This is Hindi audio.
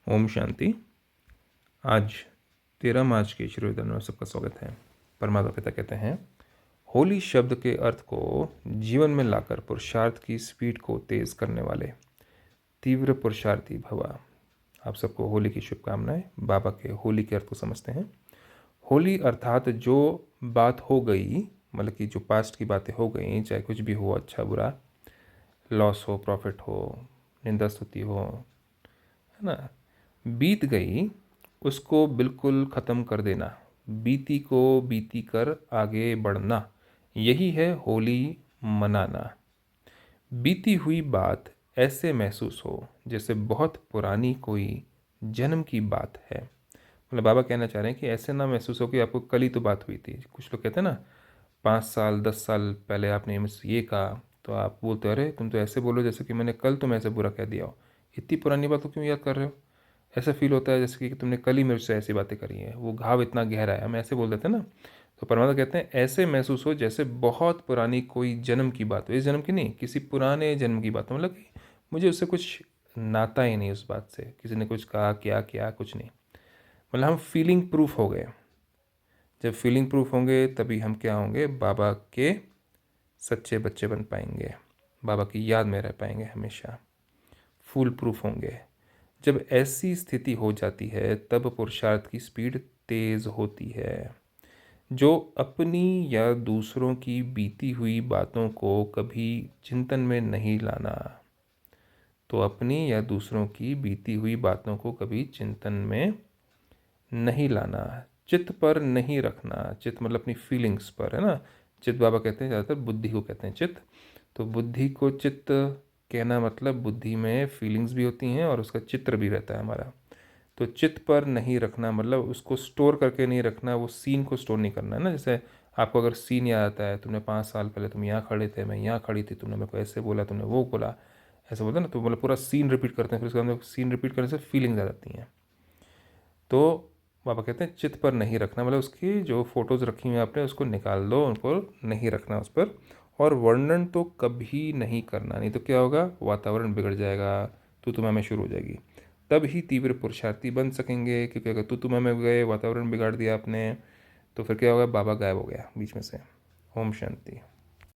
ओम शांति। आज 13 मार्च के श्री विद्यान में सबका स्वागत है। परमात्मा पिता कहते हैं, होली शब्द के अर्थ को जीवन में लाकर पुरुषार्थ की स्पीड को तेज करने वाले तीव्र पुरुषार्थी भवा। आप सबको होली की शुभकामनाएं। बाबा के होली के अर्थ को समझते हैं। होली अर्थात जो बात हो गई, मतलब कि जो पास्ट की बातें हो गई, चाहे कुछ भी हो, अच्छा बुरा, लॉस हो, प्रॉफिट हो, निंदा स्तुति हो, है ना, बीत गई, उसको बिल्कुल ख़त्म कर देना, बीती को बीती कर आगे बढ़ना, यही है होली मनाना। बीती हुई बात ऐसे महसूस हो जैसे बहुत पुरानी कोई जन्म की बात है। मतलब बाबा कहना चाह रहे हैं कि ऐसे ना महसूस हो कि आपको कल ही तो बात हुई थी। कुछ लोग कहते हैं ना, 5 साल 10 साल पहले आपने मुझसे ये कहा, तो आप बोलते अरे तुम तो ऐसे बोलो जैसे कि मैंने कल तुम्हें ऐसे बुरा कह दिया हो। इतनी पुरानी बात को क्यों याद कर रहे हो? ऐसा फील होता है जैसे कि तुमने कल ही मेरे से ऐसी बातें करी हैं। वो घाव इतना गहरा है, हम ऐसे बोल देते हैं ना। तो परमात्मा कहते हैं ऐसे महसूस हो जैसे बहुत पुरानी कोई जन्म की बात हो। इस जन्म की नहीं, किसी पुराने जन्म की बात हो। मतलब कि मुझे उससे कुछ नाता ही नहीं उस बात से। किसी ने कुछ कहा, क्या किया, कुछ नहीं। मतलब हम फीलिंग प्रूफ हो गए। जब फीलिंग प्रूफ होंगे तभी हम क्या होंगे? बाबा के सच्चे बच्चे बन पाएंगे, बाबा की याद में रह पाएंगे हमेशा, फूल प्रूफ होंगे। जब ऐसी स्थिति हो जाती है तब पुरुषार्थ की स्पीड तेज होती है। जो अपनी या दूसरों की बीती हुई बातों को कभी चिंतन में नहीं लाना, तो अपनी या दूसरों की बीती हुई बातों को कभी चिंतन में नहीं लाना, चित्त पर नहीं रखना। चित्त मतलब अपनी फीलिंग्स पर, है ना। चित्त बाबा कहते हैं ज़्यादातर बुद्धि को कहते हैं चित्त। तो बुद्धि को चित्त कहना मतलब बुद्धि में फीलिंग्स भी होती हैं और उसका चित्र भी रहता है हमारा। तो चित्त पर नहीं रखना मतलब उसको स्टोर करके नहीं रखना, वो सीन को स्टोर नहीं करना, है ना। जैसे आपको अगर सीन याद आता है, तुमने 5 साल पहले तुम यहाँ खड़े थे, मैं यहाँ खड़ी थी, तुमने मेरे को ऐसे बोला, तुमने वो बोला, ऐसे बोलते हैं ना। तो मतलब पूरा सीन रिपीट करते हैं, फिर उसके बाद सीन रिपीट करने से फीलिंग्स आ जाती हैं। तो बाबा कहते हैं चित्त पर नहीं रखना, मतलब उसकी जो फोटोज़ रखी हुई आपने उसको निकाल दो, उनको नहीं रखना उस पर। और वर्णन तो कभी नहीं करना, नहीं तो क्या होगा? वातावरण बिगड़ जाएगा, तू तुम्हें में शुरू हो जाएगी। तब ही तीव्र पुरुषार्थी बन सकेंगे, क्योंकि अगर तू तुम्हें में गए, वातावरण बिगाड़ दिया आपने, तो फिर क्या होगा? बाबा गायब हो गया बीच में से। ओम शांति।